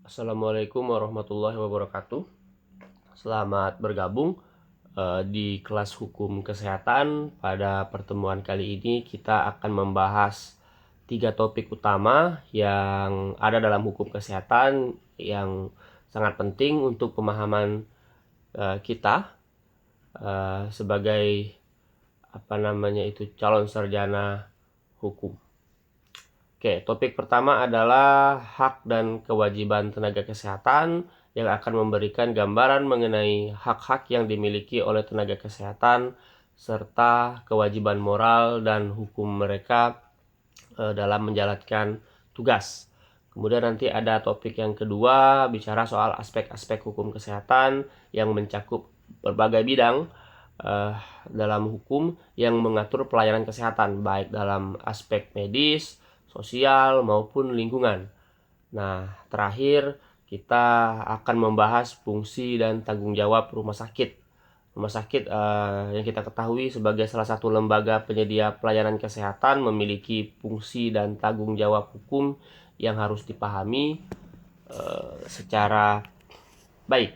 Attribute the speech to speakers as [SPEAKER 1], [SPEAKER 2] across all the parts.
[SPEAKER 1] Assalamualaikum warahmatullahi wabarakatuh. Selamat bergabung di kelas hukum kesehatan. Pada pertemuan kali ini kita akan membahas 3 topik utama yang ada dalam hukum kesehatan yang sangat penting untuk pemahaman kita sebagai calon sarjana hukum. Oke, topik pertama adalah hak dan kewajiban tenaga kesehatan yang akan memberikan gambaran mengenai hak-hak yang dimiliki oleh tenaga kesehatan serta kewajiban moral dan hukum mereka dalam menjalankan tugas. Kemudian nanti ada topik yang kedua, bicara soal aspek-aspek hukum kesehatan yang mencakup berbagai bidang dalam hukum yang mengatur pelayanan kesehatan, baik dalam aspek medis, sosial maupun lingkungan. Nah, terakhir kita akan membahas fungsi dan tanggung jawab rumah sakit. Rumah sakit yang kita ketahui sebagai salah satu lembaga penyedia pelayanan kesehatan memiliki fungsi dan tanggung jawab hukum yang harus dipahami secara baik.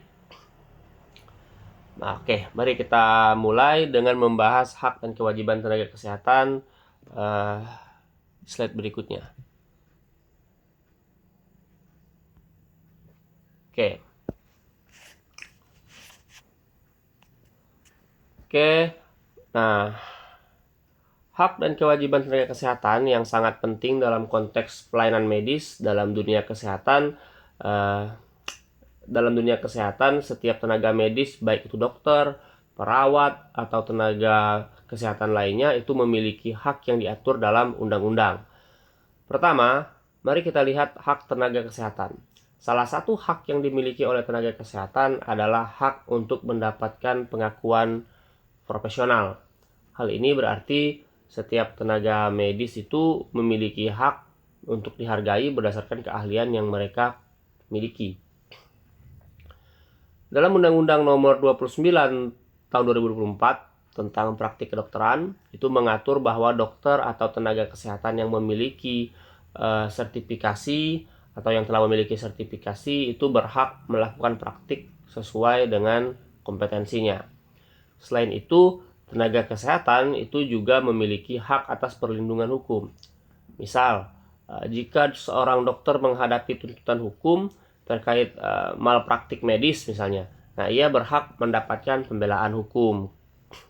[SPEAKER 1] Nah, oke, mari kita mulai dengan membahas hak dan kewajiban tenaga kesehatan. Slide berikutnya. Oke. Nah, hak dan kewajiban tenaga kesehatan yang sangat penting dalam konteks pelayanan medis dalam dunia kesehatan. Dalam dunia kesehatan, setiap tenaga medis, baik itu dokter, perawat, atau tenaga kesehatan lainnya, itu memiliki hak yang diatur dalam undang-undang. Pertama, mari kita lihat hak tenaga kesehatan. Salah satu hak yang dimiliki oleh tenaga kesehatan adalah hak untuk mendapatkan pengakuan profesional. Hal ini berarti setiap tenaga medis itu memiliki hak untuk dihargai berdasarkan keahlian yang mereka miliki. Dalam Undang-Undang Nomor 29 Tahun 2024 tentang praktik kedokteran, itu mengatur bahwa dokter atau tenaga kesehatan yang memiliki sertifikasi atau yang telah memiliki sertifikasi itu berhak melakukan praktik sesuai dengan kompetensinya. Selain itu, tenaga kesehatan itu juga memiliki hak atas perlindungan hukum. Misal, jika seorang dokter menghadapi tuntutan hukum terkait malpraktik medis misalnya, nah ia berhak mendapatkan pembelaan hukum.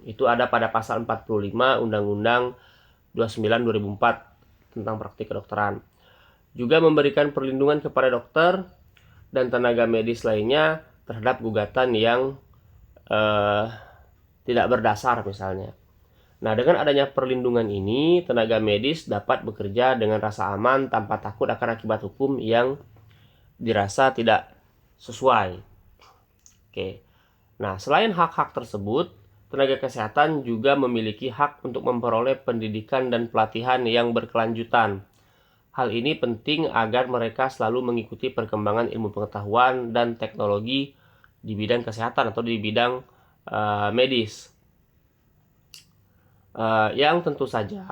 [SPEAKER 1] Itu ada pada pasal 45 Undang-Undang 29 2004 tentang praktik kedokteran. Juga memberikan perlindungan kepada dokter dan tenaga medis lainnya terhadap gugatan yang tidak berdasar misalnya. Nah, dengan adanya perlindungan ini, tenaga medis dapat bekerja dengan rasa aman tanpa takut akan akibat hukum yang dirasa tidak sesuai. Oke. Nah, selain hak-hak tersebut, tenaga kesehatan juga memiliki hak untuk memperoleh pendidikan dan pelatihan yang berkelanjutan. Hal ini penting agar mereka selalu mengikuti perkembangan ilmu pengetahuan dan teknologi di bidang kesehatan atau di bidang medis, yang tentu saja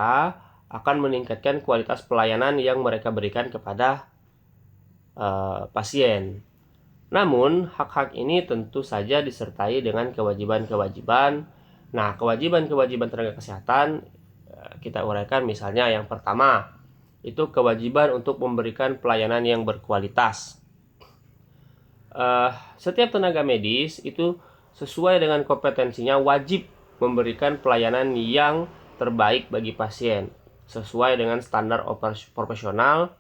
[SPEAKER 1] akan meningkatkan kualitas pelayanan yang mereka berikan kepada pasien. Namun, hak-hak ini tentu saja disertai dengan kewajiban-kewajiban. Nah, kewajiban-kewajiban tenaga kesehatan kita uraikan, misalnya yang pertama, itu kewajiban untuk memberikan pelayanan yang berkualitas. Setiap tenaga medis itu sesuai dengan kompetensinya wajib memberikan pelayanan yang terbaik bagi pasien sesuai dengan standar profesional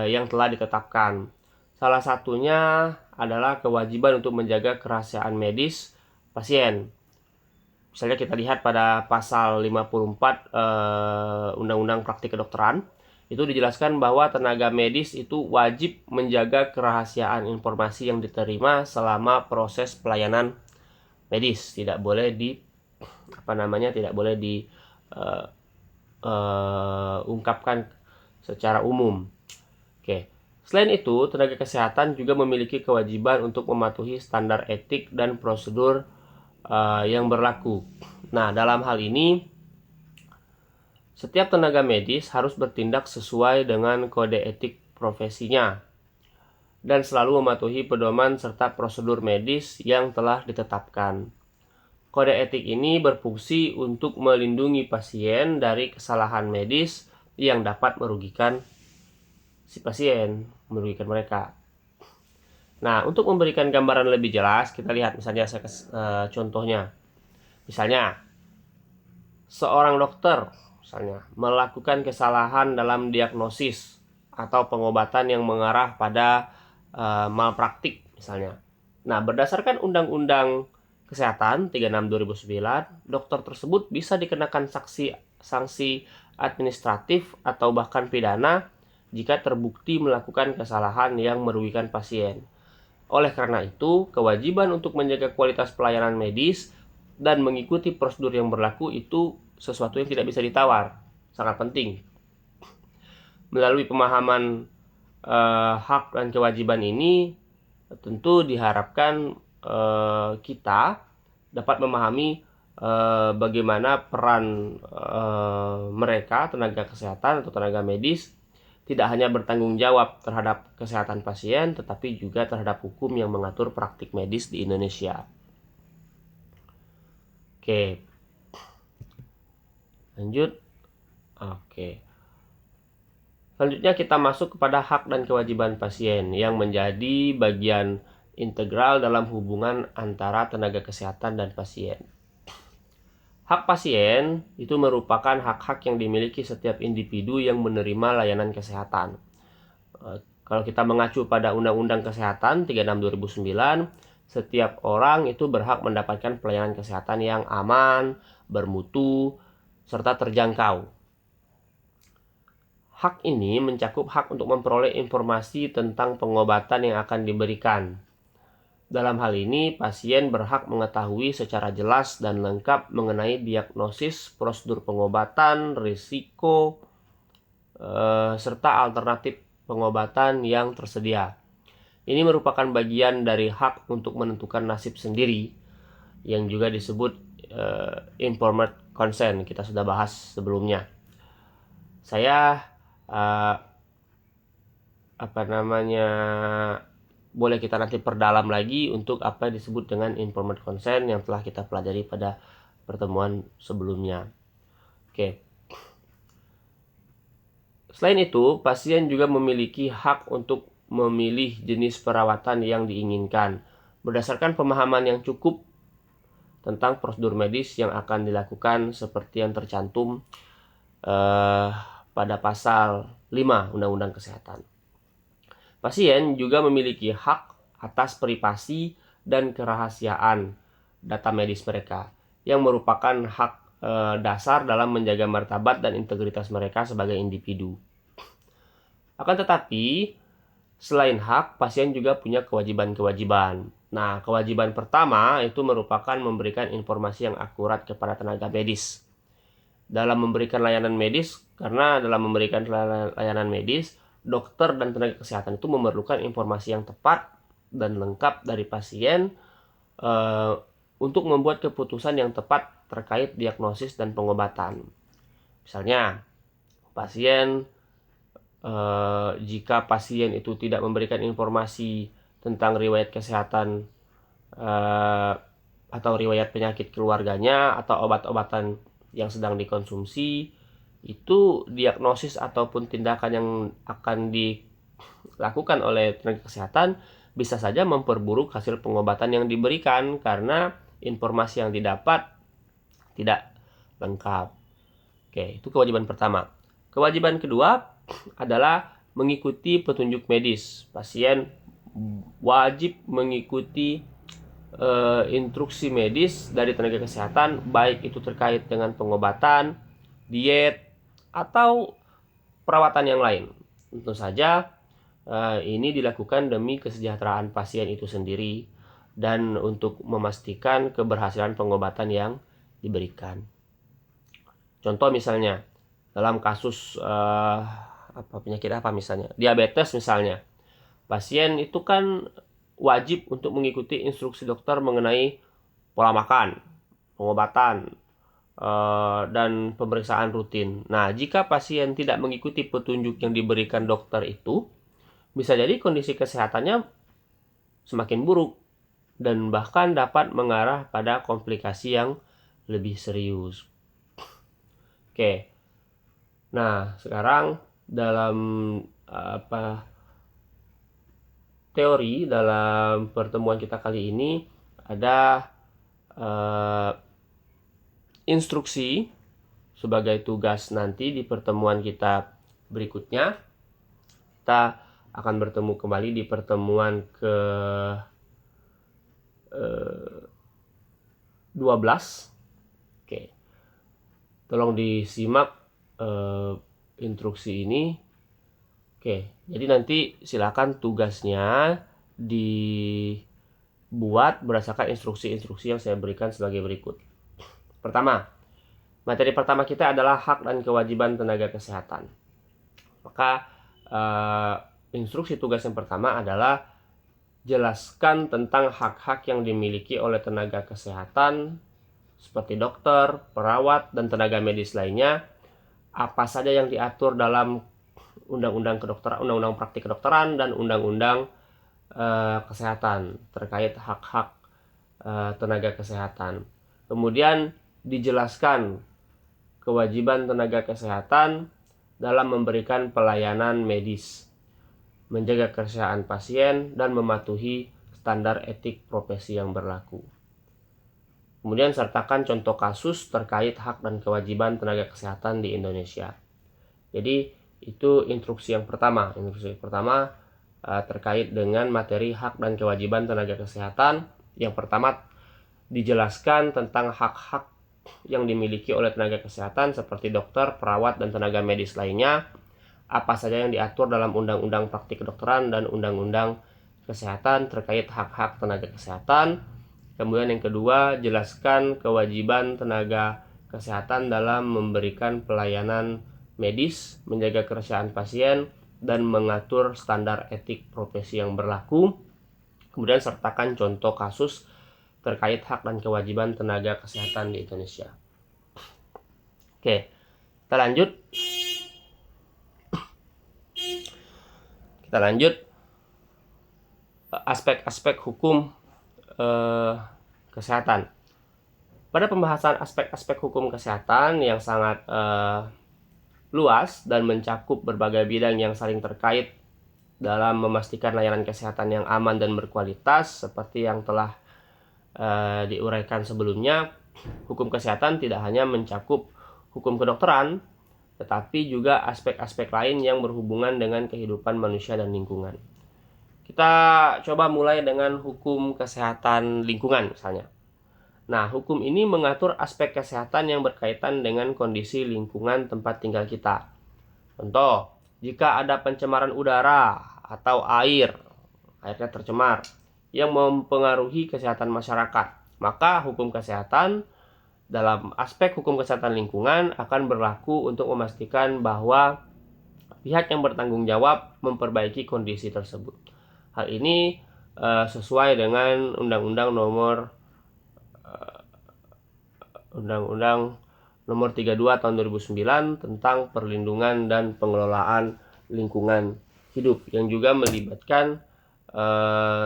[SPEAKER 1] yang telah ditetapkan. Salah satunya adalah kewajiban untuk menjaga kerahasiaan medis pasien. Misalnya kita lihat pada pasal 54 Undang-Undang Praktik Kedokteran, itu dijelaskan bahwa tenaga medis itu wajib menjaga kerahasiaan informasi yang diterima selama proses pelayanan medis. Tidak boleh diungkapkan secara umum. Oke. Selain itu, tenaga kesehatan juga memiliki kewajiban untuk mematuhi standar etik dan prosedur yang berlaku. Nah, dalam hal ini, setiap tenaga medis harus bertindak sesuai dengan kode etik profesinya. dan selalu mematuhi pedoman serta prosedur medis yang telah ditetapkan. Kode etik ini berfungsi untuk melindungi pasien dari kesalahan medis yang dapat merugikan si pasien, merugikan mereka. Nah, untuk memberikan gambaran lebih jelas, kita lihat misalnya contohnya. Misalnya, seorang dokter misalnya melakukan kesalahan dalam diagnosis atau pengobatan yang mengarah pada malpraktik misalnya. Nah, berdasarkan Undang-Undang Kesehatan 36 2009, dokter tersebut bisa dikenakan sanksi administratif atau bahkan pidana jika terbukti melakukan kesalahan yang merugikan pasien. Oleh karena itu, kewajiban untuk menjaga kualitas pelayanan medis dan mengikuti prosedur yang berlaku itu sesuatu yang tidak bisa ditawar, sangat penting. Melalui pemahaman hak dan kewajiban ini, tentu diharapkan kita dapat memahami bagaimana peran mereka, tenaga kesehatan atau tenaga medis, tidak hanya bertanggung jawab terhadap kesehatan pasien, tetapi juga terhadap hukum yang mengatur praktik medis di Indonesia. Oke, lanjut. Oke. Selanjutnya kita masuk kepada hak dan kewajiban pasien yang menjadi bagian integral dalam hubungan antara tenaga kesehatan dan pasien. Hak pasien itu merupakan hak-hak yang dimiliki setiap individu yang menerima layanan kesehatan. Kalau kita mengacu pada Undang-Undang Kesehatan 36 2009, setiap orang itu berhak mendapatkan pelayanan kesehatan yang aman, bermutu, serta terjangkau. Hak ini mencakup hak untuk memperoleh informasi tentang pengobatan yang akan diberikan. Dalam hal ini, pasien berhak mengetahui secara jelas dan lengkap mengenai diagnosis, prosedur pengobatan, risiko, serta alternatif pengobatan yang tersedia. Ini merupakan bagian dari hak untuk menentukan nasib sendiri, yang juga disebut informed consent. Kita sudah bahas sebelumnya. Saya boleh kita nanti perdalam lagi untuk apa yang disebut dengan informed consent yang telah kita pelajari pada pertemuan sebelumnya. Oke. Selain itu, pasien juga memiliki hak untuk memilih jenis perawatan yang diinginkan berdasarkan pemahaman yang cukup tentang prosedur medis yang akan dilakukan seperti yang tercantum pada pasal 5 Undang-Undang Kesehatan. Pasien juga memiliki hak atas privasi dan kerahasiaan data medis mereka, yang merupakan hak dasar dalam menjaga martabat dan integritas mereka sebagai individu. Akan tetapi, selain hak, pasien juga punya kewajiban-kewajiban. Nah, kewajiban pertama itu merupakan memberikan informasi yang akurat kepada tenaga medis. Dalam memberikan layanan medis, karena dalam memberikan layanan medis, dokter dan tenaga kesehatan itu memerlukan informasi yang tepat dan lengkap dari pasien untuk membuat keputusan yang tepat terkait diagnosis dan pengobatan. Misalnya, jika pasien itu tidak memberikan informasi tentang riwayat kesehatan atau riwayat penyakit keluarganya atau obat-obatan yang sedang dikonsumsi, itu diagnosis ataupun tindakan yang akan dilakukan oleh tenaga kesehatan bisa saja memperburuk hasil pengobatan yang diberikan karena informasi yang didapat tidak lengkap. Oke, itu kewajiban pertama. Kewajiban kedua adalah mengikuti petunjuk medis. Pasien wajib mengikuti instruksi medis dari tenaga kesehatan, baik itu terkait dengan pengobatan, diet, atau perawatan yang lain. Tentu saja ini dilakukan demi kesejahteraan pasien itu sendiri dan untuk memastikan keberhasilan pengobatan yang diberikan. Contoh misalnya dalam kasus penyakit apa misalnya, diabetes misalnya, pasien itu kan wajib untuk mengikuti instruksi dokter mengenai pola makan, pengobatan, dan pemeriksaan rutin. Nah, jika pasien tidak mengikuti petunjuk yang diberikan dokter itu, bisa jadi kondisi kesehatannya semakin buruk dan bahkan dapat mengarah pada komplikasi yang lebih serius. Oke. Nah, sekarang dalam teori dalam pertemuan kita kali ini ada instruksi sebagai tugas nanti di pertemuan kita berikutnya. Kita akan bertemu kembali di pertemuan ke 12. Oke. Tolong disimak instruksi ini. Oke, jadi nanti silakan tugasnya dibuat berdasarkan instruksi-instruksi yang saya berikan sebagai berikut. Pertama, materi pertama kita adalah hak dan kewajiban tenaga kesehatan. Maka instruksi tugas yang pertama adalah jelaskan tentang hak-hak yang dimiliki oleh tenaga kesehatan seperti dokter, perawat, dan tenaga medis lainnya. Apa saja yang diatur dalam Undang-Undang Kedokteran, Undang-Undang Praktik Kedokteran, dan Undang-Undang Kesehatan terkait hak-hak tenaga kesehatan. Kemudian dijelaskan kewajiban tenaga kesehatan dalam memberikan pelayanan medis, menjaga kesehatan pasien, dan mematuhi standar etik profesi yang berlaku. Kemudian sertakan contoh kasus terkait hak dan kewajiban tenaga kesehatan di Indonesia. Jadi itu instruksi yang pertama. Instruksi pertama terkait dengan materi hak dan kewajiban tenaga kesehatan. Yang pertama dijelaskan tentang hak-hak yang dimiliki oleh tenaga kesehatan seperti dokter, perawat, dan tenaga medis lainnya. Apa saja yang diatur dalam Undang-Undang Praktik Kedokteran dan Undang-Undang Kesehatan terkait hak-hak tenaga kesehatan. Kemudian yang kedua, jelaskan kewajiban tenaga kesehatan dalam memberikan pelayanan medis, menjaga kesehatan pasien, dan mengatur standar etik profesi yang berlaku. Kemudian sertakan contoh kasus terkait hak dan kewajiban tenaga kesehatan di Indonesia. Oke, kita lanjut. Kita lanjut aspek-aspek hukum kesehatan. Pada pembahasan aspek-aspek hukum kesehatan yang sangat luas dan mencakup berbagai bidang yang saling terkait dalam memastikan layanan kesehatan yang aman dan berkualitas, seperti yang telah diuraikan sebelumnya, hukum kesehatan tidak hanya mencakup hukum kedokteran, tetapi juga aspek-aspek lain yang berhubungan dengan kehidupan manusia dan lingkungan. Kita coba mulai dengan hukum kesehatan lingkungan misalnya. Nah, hukum ini mengatur aspek kesehatan yang berkaitan dengan kondisi lingkungan tempat tinggal kita. Contoh, jika ada pencemaran udara atau airnya tercemar yang mempengaruhi kesehatan masyarakat, maka hukum kesehatan dalam aspek hukum kesehatan lingkungan akan berlaku untuk memastikan bahwa pihak yang bertanggung jawab memperbaiki kondisi tersebut. Hal ini sesuai dengan Undang-Undang Nomor 32 Tahun 2009 tentang perlindungan dan pengelolaan lingkungan hidup, yang juga melibatkan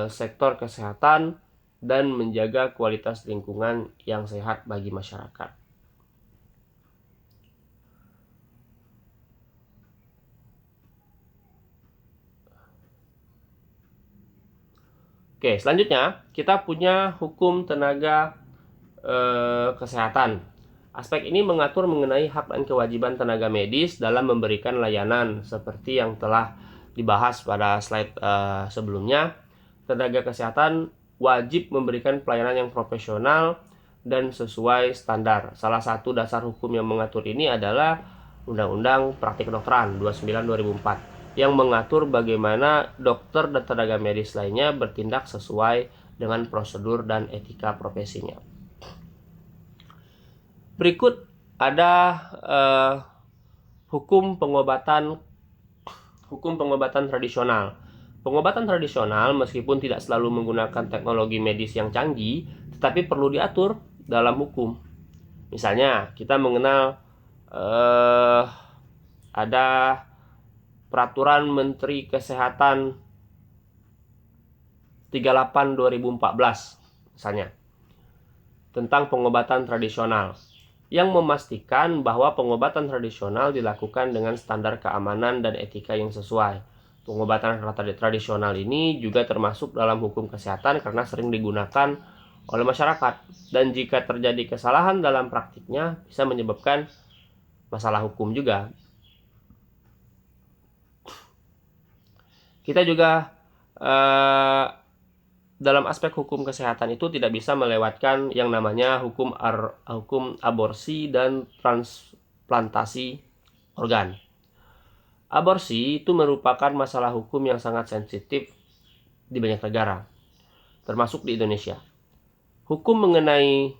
[SPEAKER 1] sektor kesehatan dan menjaga kualitas lingkungan yang sehat bagi masyarakat. Oke, selanjutnya kita punya hukum tenaga kesehatan. Aspek ini mengatur mengenai hak dan kewajiban tenaga medis dalam memberikan layanan seperti yang telah dibahas pada slide sebelumnya. Tenaga kesehatan wajib memberikan pelayanan yang profesional dan sesuai standar. Salah satu dasar hukum yang mengatur ini adalah Undang-Undang Praktik Kedokteran 29/2004 yang mengatur bagaimana dokter dan tenaga medis lainnya bertindak sesuai dengan prosedur dan etika profesinya. Berikut ada hukum pengobatan tradisional. Pengobatan tradisional meskipun tidak selalu menggunakan teknologi medis yang canggih, tetapi perlu diatur dalam hukum. Misalnya, kita mengenal ada Peraturan Menteri Kesehatan 38/2014 misalnya, tentang pengobatan tradisional, yang memastikan bahwa pengobatan tradisional dilakukan dengan standar keamanan dan etika yang sesuai. Pengobatan tradisional ini juga termasuk dalam hukum kesehatan karena sering digunakan oleh masyarakat, dan jika terjadi kesalahan dalam praktiknya bisa menyebabkan masalah hukum juga. Kita juga dalam aspek hukum kesehatan itu tidak bisa melewatkan yang namanya hukum aborsi dan transplantasi organ. Aborsi itu merupakan masalah hukum yang sangat sensitif di banyak negara, termasuk di Indonesia. Hukum mengenai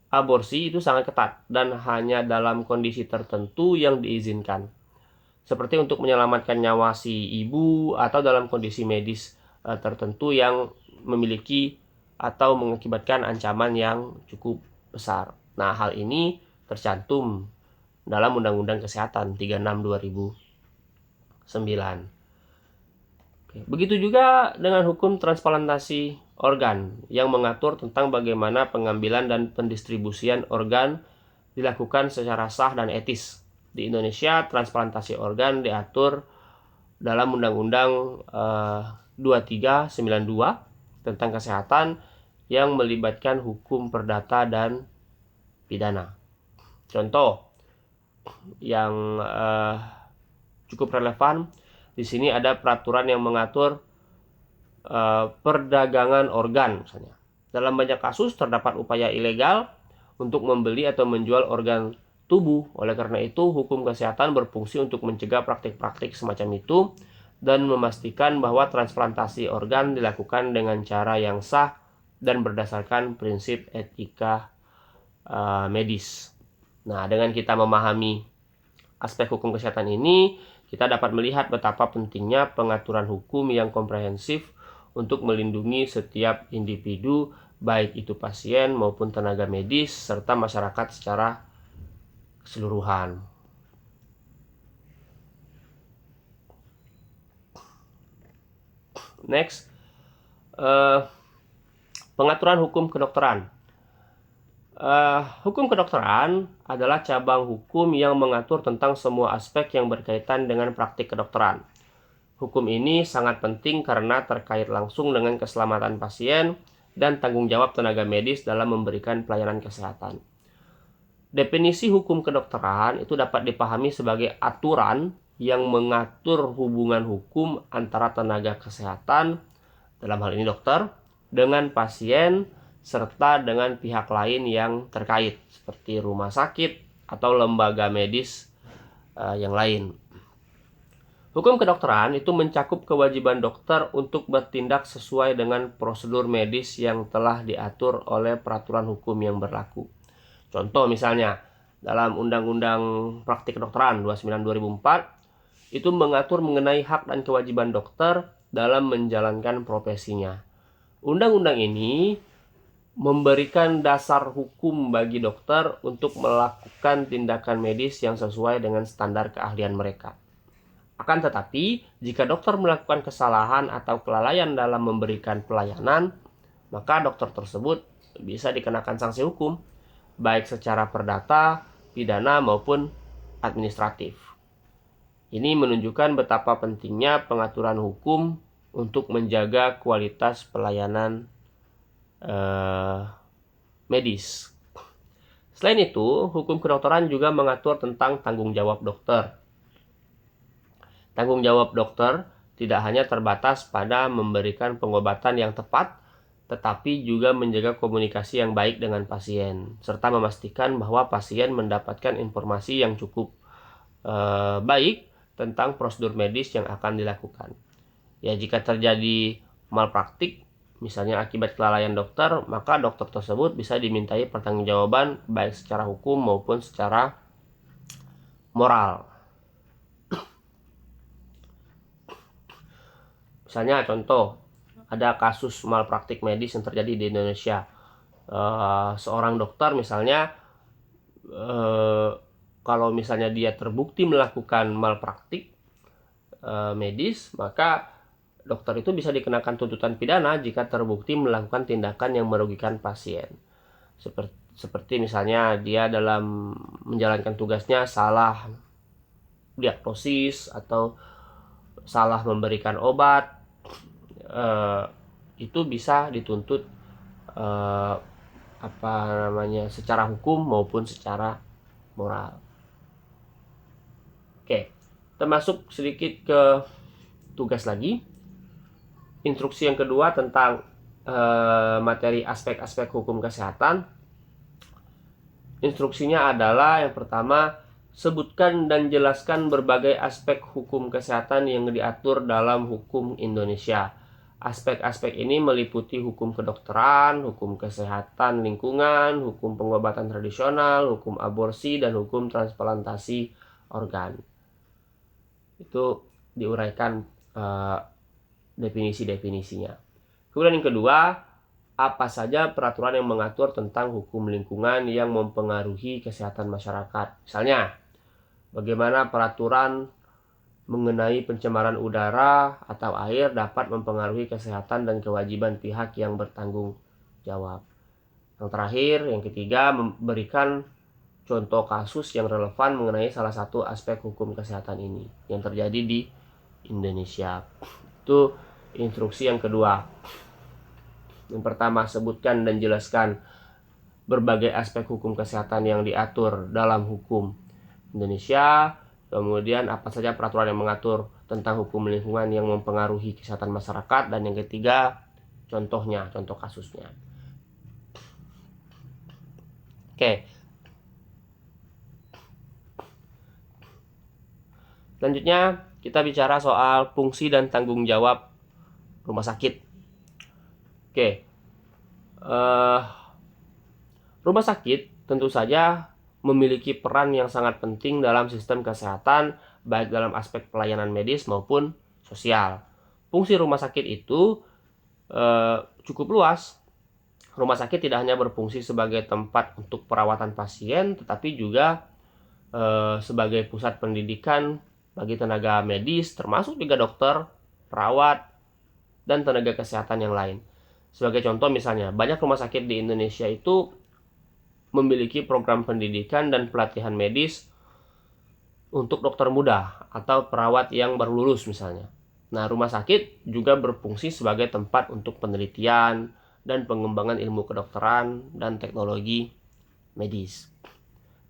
[SPEAKER 1] aborsi itu sangat ketat dan hanya dalam kondisi tertentu yang diizinkan, seperti untuk menyelamatkan nyawa si ibu atau dalam kondisi medis tertentu yang memiliki atau mengakibatkan ancaman yang cukup besar. Nah, hal ini tercantum dalam Undang-Undang Kesehatan 36/2009. Begitu juga dengan hukum transplantasi organ yang mengatur tentang bagaimana pengambilan dan pendistribusian organ dilakukan secara sah dan etis. Di Indonesia, transplantasi organ diatur dalam Undang-Undang 2392 tentang kesehatan yang melibatkan hukum perdata dan pidana. Contoh yang cukup relevan di sini ada peraturan yang mengatur perdagangan organ misalnya. Dalam banyak kasus terdapat upaya ilegal untuk membeli atau menjual organ tubuh. Oleh karena itu, hukum kesehatan berfungsi untuk mencegah praktik-praktik semacam itu dan memastikan bahwa transplantasi organ dilakukan dengan cara yang sah dan berdasarkan prinsip etika medis. Nah, dengan kita memahami aspek hukum kesehatan ini, kita dapat melihat betapa pentingnya pengaturan hukum yang komprehensif untuk melindungi setiap individu, baik itu pasien maupun tenaga medis, serta masyarakat secara keseluruhan. Next, pengaturan hukum kedokteran. Hukum kedokteran adalah cabang hukum yang mengatur tentang semua aspek yang berkaitan dengan praktik kedokteran. Hukum ini sangat penting karena terkait langsung dengan keselamatan pasien dan tanggung jawab tenaga medis dalam memberikan pelayanan kesehatan. Definisi hukum kedokteran itu dapat dipahami sebagai aturan yang mengatur hubungan hukum antara tenaga kesehatan, dalam hal ini dokter, dengan pasien, serta dengan pihak lain yang terkait, seperti rumah sakit atau lembaga medis yang lain. Hukum kedokteran itu mencakup kewajiban dokter untuk bertindak sesuai dengan prosedur medis yang telah diatur oleh peraturan hukum yang berlaku. Contoh misalnya, dalam Undang-Undang Praktik Kedokteran 29/2004, itu mengatur mengenai hak dan kewajiban dokter dalam menjalankan profesinya. Undang-undang ini memberikan dasar hukum bagi dokter untuk melakukan tindakan medis yang sesuai dengan standar keahlian mereka. Akan tetapi, jika dokter melakukan kesalahan atau kelalaian dalam memberikan pelayanan, maka dokter tersebut bisa dikenakan sanksi hukum, baik secara perdata, pidana, maupun administratif. Ini menunjukkan betapa pentingnya pengaturan hukum untuk menjaga kualitas pelayanan medis. Selain itu, hukum kedokteran juga mengatur tentang tanggung jawab dokter. Tanggung jawab dokter tidak hanya terbatas pada memberikan pengobatan yang tepat, tetapi juga menjaga komunikasi yang baik dengan pasien, serta memastikan bahwa pasien mendapatkan informasi yang cukup baik tentang prosedur medis yang akan dilakukan. Ya, jika terjadi malpraktik, misalnya akibat kelalaian dokter, maka dokter tersebut bisa dimintai pertanggungjawaban baik secara hukum maupun secara moral. Misalnya contoh, ada kasus malpraktik medis yang terjadi di Indonesia. Seorang dokter misalnya, kalau misalnya dia terbukti melakukan malpraktik, medis, maka dokter itu bisa dikenakan tuntutan pidana jika terbukti melakukan tindakan yang merugikan pasien. Seperti misalnya dia dalam menjalankan tugasnya salah diagnosis atau salah memberikan obat, itu bisa dituntut secara hukum maupun secara moral. Oke, termasuk sedikit ke tugas lagi. Instruksi yang kedua tentang materi aspek-aspek hukum kesehatan. Instruksinya adalah yang pertama, sebutkan dan jelaskan berbagai aspek hukum kesehatan yang diatur dalam hukum Indonesia. Aspek-aspek ini meliputi hukum kedokteran, hukum kesehatan lingkungan, hukum pengobatan tradisional, hukum aborsi, dan hukum transplantasi organ. Itu diuraikan definisi-definisinya. Kemudian yang kedua, apa saja peraturan yang mengatur tentang hukum lingkungan yang mempengaruhi kesehatan masyarakat. Misalnya, bagaimana peraturan mengenai pencemaran udara atau air dapat mempengaruhi kesehatan dan kewajiban pihak yang bertanggung jawab. Yang terakhir, yang ketiga, memberikan contoh kasus yang relevan mengenai salah satu aspek hukum kesehatan ini yang terjadi di Indonesia. Itu instruksi yang kedua. Yang pertama, sebutkan dan jelaskan berbagai aspek hukum kesehatan yang diatur dalam hukum Indonesia. Kemudian apa saja peraturan yang mengatur tentang hukum lingkungan yang mempengaruhi kesehatan masyarakat. Dan yang ketiga, contohnya, contoh kasusnya. Oke. Selanjutnya kita bicara soal fungsi dan tanggung jawab rumah sakit. Oke. Rumah sakit tentu saja memiliki peran yang sangat penting dalam sistem kesehatan, baik dalam aspek pelayanan medis maupun sosial. Fungsi rumah sakit itu cukup luas. Rumah sakit tidak hanya berfungsi sebagai tempat untuk perawatan pasien, tetapi juga sebagai pusat pendidikan bagi tenaga medis, termasuk juga dokter, perawat, dan tenaga kesehatan yang lain. Sebagai contoh misalnya, banyak rumah sakit di Indonesia itu memiliki program pendidikan dan pelatihan medis untuk dokter muda atau perawat yang baru lulus misalnya. Nah, rumah sakit juga berfungsi sebagai tempat untuk penelitian dan pengembangan ilmu kedokteran dan teknologi medis.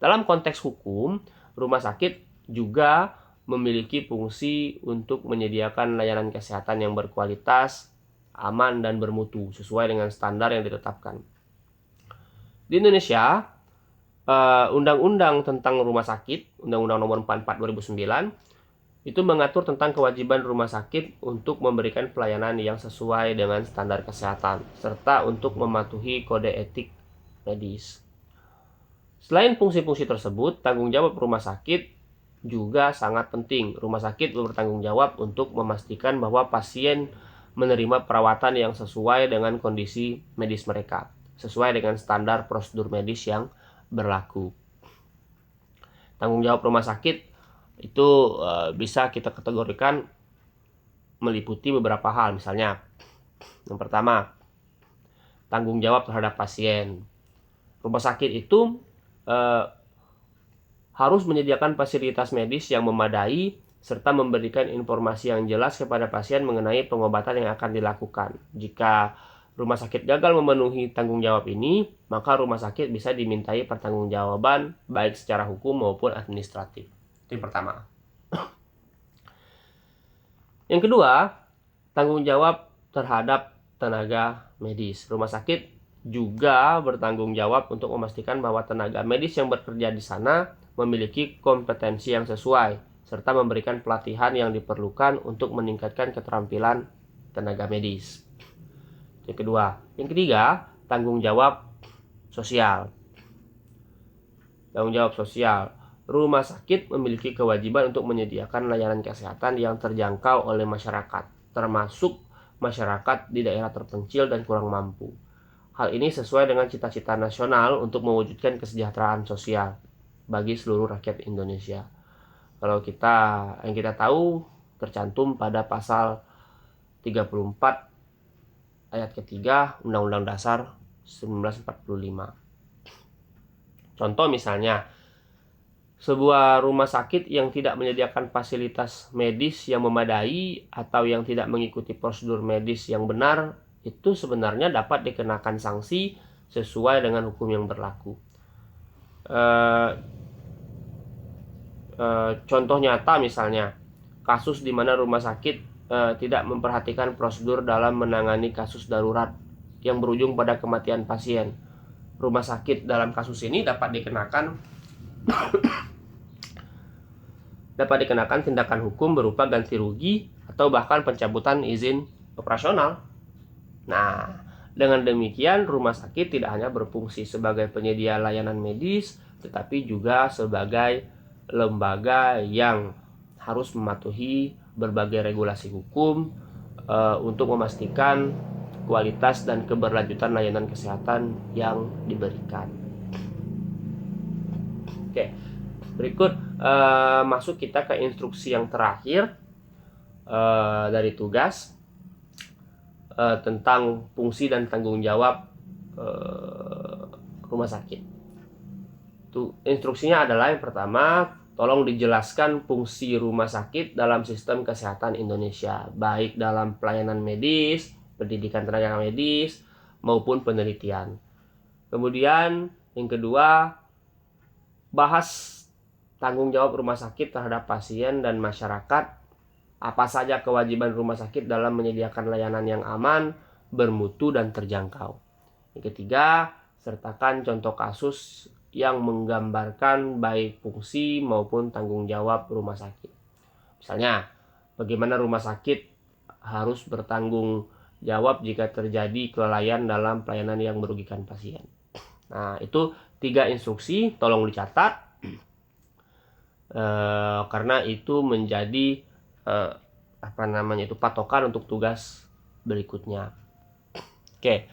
[SPEAKER 1] Dalam konteks hukum, rumah sakit juga memiliki fungsi untuk menyediakan layanan kesehatan yang berkualitas, aman, dan bermutu sesuai dengan standar yang ditetapkan. Di Indonesia, Undang-Undang tentang Rumah Sakit, Undang-Undang Nomor 44 2009, itu mengatur tentang kewajiban rumah sakit untuk memberikan pelayanan yang sesuai dengan standar kesehatan, serta untuk mematuhi kode etik medis. Selain fungsi-fungsi tersebut, tanggung jawab rumah sakit juga sangat penting. Rumah sakit bertanggung jawab untuk memastikan bahwa pasien menerima perawatan yang sesuai dengan kondisi medis mereka, sesuai dengan standar prosedur medis yang berlaku. Tanggung jawab rumah sakit itu bisa kita kategorikan meliputi beberapa hal. Misalnya, yang pertama, tanggung jawab terhadap pasien. Rumah sakit itu harus menyediakan fasilitas medis yang memadai serta memberikan informasi yang jelas kepada pasien mengenai pengobatan yang akan dilakukan. Jika rumah sakit gagal memenuhi tanggung jawab ini, maka rumah sakit bisa dimintai pertanggungjawaban baik secara hukum maupun administratif. Itu yang pertama. Yang kedua, tanggung jawab terhadap tenaga medis. Rumah sakit juga bertanggung jawab untuk memastikan bahwa tenaga medis yang bekerja di sana memiliki kompetensi yang sesuai, serta memberikan pelatihan yang diperlukan untuk meningkatkan keterampilan tenaga medis. Yang kedua. Yang ketiga, tanggung jawab sosial. Tanggung jawab sosial. Rumah sakit memiliki kewajiban untuk menyediakan layanan kesehatan yang terjangkau oleh masyarakat, termasuk masyarakat di daerah terpencil dan kurang mampu. Hal ini sesuai dengan cita-cita nasional untuk mewujudkan kesejahteraan sosial bagi seluruh rakyat Indonesia. Kalau yang kita tahu, tercantum pada pasal 34 ayat ketiga Undang-Undang Dasar 1945. Contoh misalnya, sebuah rumah sakit yang tidak menyediakan fasilitas medis yang memadai atau yang tidak mengikuti prosedur medis yang benar, itu sebenarnya dapat dikenakan sanksi sesuai dengan hukum yang berlaku. Contoh nyata misalnya, kasus di mana rumah sakit tidak memperhatikan prosedur dalam menangani kasus darurat yang berujung pada kematian pasien. Rumah sakit dalam kasus ini dapat dikenakan tindakan hukum berupa ganti rugi atau bahkan pencabutan izin operasional. Nah, dengan demikian rumah sakit tidak hanya berfungsi sebagai penyedia layanan medis, tetapi juga sebagai lembaga yang harus mematuhi berbagai regulasi hukum untuk memastikan kualitas dan keberlanjutan layanan kesehatan yang diberikan. Oke, berikut masuk kita ke instruksi yang terakhir dari tugas tentang fungsi dan tanggung jawab rumah sakit. Instruksinya adalah yang pertama, tolong dijelaskan fungsi rumah sakit dalam sistem kesehatan Indonesia, baik dalam pelayanan medis, pendidikan tenaga medis, maupun penelitian. Kemudian yang kedua, bahas tanggung jawab rumah sakit terhadap pasien dan masyarakat. Apa saja kewajiban rumah sakit dalam menyediakan layanan yang aman, bermutu, dan terjangkau. Yang ketiga, sertakan contoh kasus yang menggambarkan baik fungsi maupun tanggung jawab rumah sakit. Misalnya, bagaimana rumah sakit harus bertanggung jawab jika terjadi kelalaian dalam pelayanan yang merugikan pasien. Nah, itu 3 instruksi, tolong dicatat karena itu menjadi patokan untuk tugas berikutnya. Oke.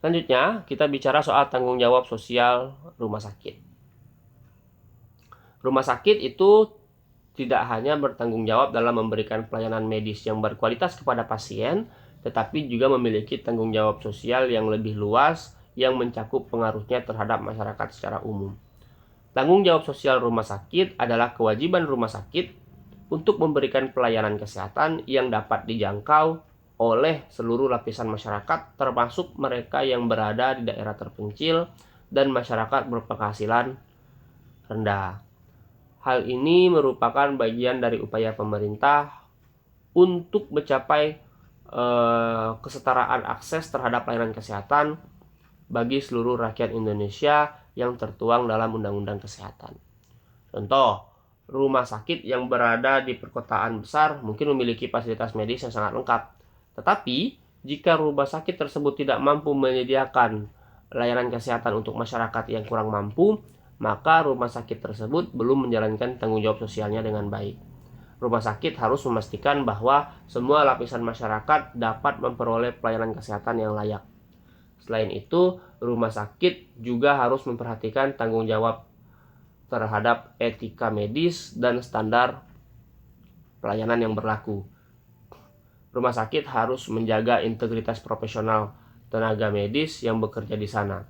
[SPEAKER 1] Selanjutnya, kita bicara soal tanggung jawab sosial rumah sakit. Rumah sakit itu tidak hanya bertanggung jawab dalam memberikan pelayanan medis yang berkualitas kepada pasien, tetapi juga memiliki tanggung jawab sosial yang lebih luas yang mencakup pengaruhnya terhadap masyarakat secara umum. Tanggung jawab sosial rumah sakit adalah kewajiban rumah sakit untuk memberikan pelayanan kesehatan yang dapat dijangkau oleh seluruh lapisan masyarakat, termasuk mereka yang berada di daerah terpencil dan masyarakat berpenghasilan rendah. Hal ini merupakan bagian dari upaya pemerintah untuk mencapai kesetaraan akses terhadap layanan kesehatan bagi seluruh rakyat Indonesia yang tertuang dalam Undang-Undang Kesehatan. Contoh, rumah sakit yang berada di perkotaan besar mungkin memiliki fasilitas medis yang sangat lengkap. Tetapi, jika rumah sakit tersebut tidak mampu menyediakan layanan kesehatan untuk masyarakat yang kurang mampu, maka rumah sakit tersebut belum menjalankan tanggung jawab sosialnya dengan baik. Rumah sakit harus memastikan bahwa semua lapisan masyarakat dapat memperoleh pelayanan kesehatan yang layak. Selain itu, rumah sakit juga harus memperhatikan tanggung jawab terhadap etika medis dan standar pelayanan yang berlaku. Rumah sakit harus menjaga integritas profesional tenaga medis yang bekerja di sana,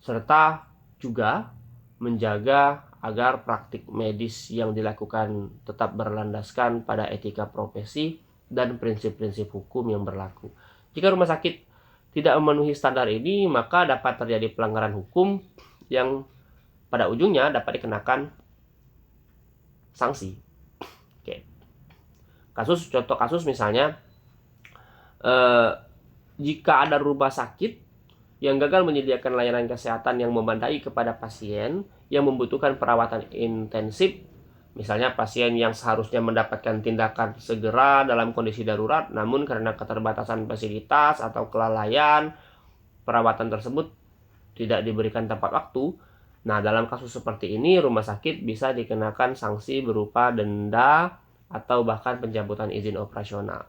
[SPEAKER 1] serta juga menjaga agar praktik medis yang dilakukan tetap berlandaskan pada etika profesi dan prinsip-prinsip hukum yang berlaku. Jika rumah sakit tidak memenuhi standar ini, maka dapat terjadi pelanggaran hukum yang pada ujungnya dapat dikenakan sanksi. Oke. Contoh kasus misalnya, jika ada rumah sakit yang gagal menyediakan layanan kesehatan yang memadai kepada pasien yang membutuhkan perawatan intensif, misalnya pasien yang seharusnya mendapatkan tindakan segera dalam kondisi darurat, namun karena keterbatasan fasilitas atau kelalaian, perawatan tersebut tidak diberikan tepat waktu. Nah, dalam kasus seperti ini, rumah sakit bisa dikenakan sanksi berupa denda atau bahkan pencabutan izin operasional,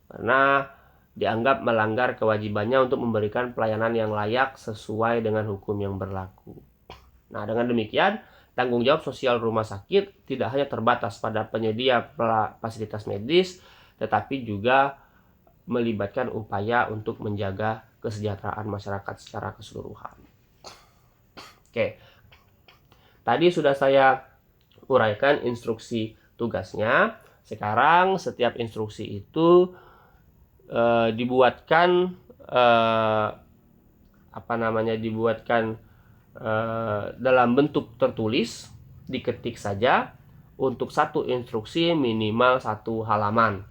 [SPEAKER 1] karena dianggap melanggar kewajibannya untuk memberikan pelayanan yang layak sesuai dengan hukum yang berlaku. Nah, dengan demikian, Tanggung jawab sosial rumah sakit tidak hanya terbatas pada penyedia fasilitas medis, tetapi juga melibatkan upaya untuk menjaga kesejahteraan masyarakat secara keseluruhan. Oke, tadi sudah saya uraikan instruksi tugasnya. Sekarang setiap instruksi itu dibuatkan dalam bentuk tertulis, diketik saja. Untuk satu instruksi minimal 1 halaman.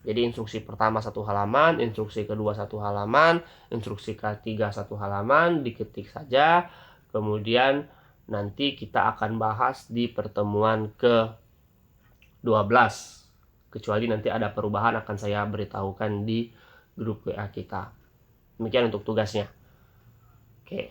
[SPEAKER 1] Jadi instruksi pertama 1 halaman, instruksi kedua 1 halaman, instruksi ketiga 1 halaman, diketik saja. Kemudian nanti kita akan bahas di pertemuan ke-12. Kecuali nanti ada perubahan akan saya beritahukan di grup WA kita. Demikian untuk tugasnya. Oke,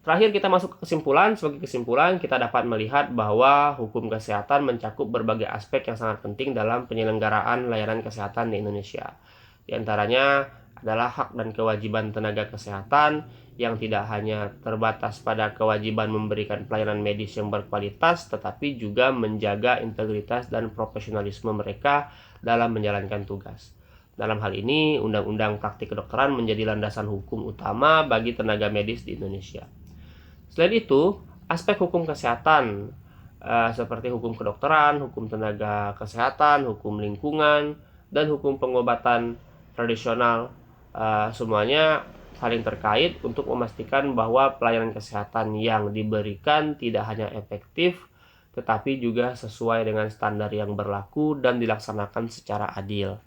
[SPEAKER 1] terakhir kita masuk ke kesimpulan. Sebagai kesimpulan, kita dapat melihat bahwa hukum kesehatan mencakup berbagai aspek yang sangat penting dalam penyelenggaraan layanan kesehatan di Indonesia. Di antaranya adalah hak dan kewajiban tenaga kesehatan yang tidak hanya terbatas pada kewajiban memberikan pelayanan medis yang berkualitas, tetapi juga menjaga integritas dan profesionalisme mereka dalam menjalankan tugas. Dalam hal ini, Undang-Undang Praktik Kedokteran menjadi landasan hukum utama bagi tenaga medis di Indonesia. Selain itu, aspek hukum kesehatan seperti hukum kedokteran, hukum tenaga kesehatan, hukum lingkungan, dan hukum pengobatan tradisional semuanya saling terkait untuk memastikan bahwa pelayanan kesehatan yang diberikan tidak hanya efektif, tetapi juga sesuai dengan standar yang berlaku dan dilaksanakan secara adil.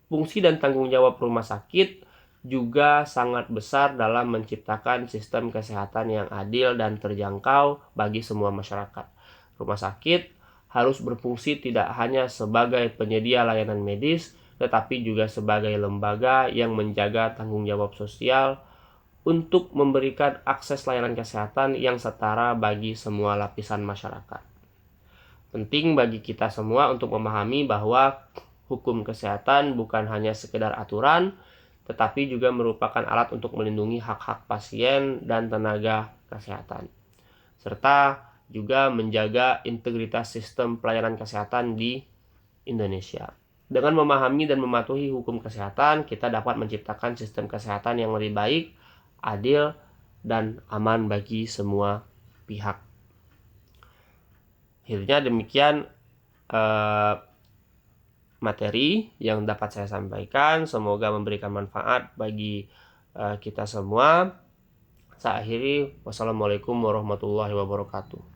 [SPEAKER 1] Fungsi dan tanggung jawab rumah sakit juga sangat besar dalam menciptakan sistem kesehatan yang adil dan terjangkau bagi semua masyarakat. Rumah sakit harus berfungsi tidak hanya sebagai penyedia layanan medis, tetapi juga sebagai lembaga yang menjaga tanggung jawab sosial untuk memberikan akses layanan kesehatan yang setara bagi semua lapisan masyarakat. Penting bagi kita semua untuk memahami bahwa hukum kesehatan bukan hanya sekedar aturan, tetapi juga merupakan alat untuk melindungi hak-hak pasien dan tenaga kesehatan, serta juga menjaga integritas sistem pelayanan kesehatan di Indonesia. Dengan memahami dan mematuhi hukum kesehatan, kita dapat menciptakan sistem kesehatan yang lebih baik, adil, dan aman bagi semua pihak. Akhirnya demikian materi yang dapat saya sampaikan. Semoga memberikan manfaat bagi kita semua. Saya akhiri. Wassalamualaikum warahmatullahi wabarakatuh.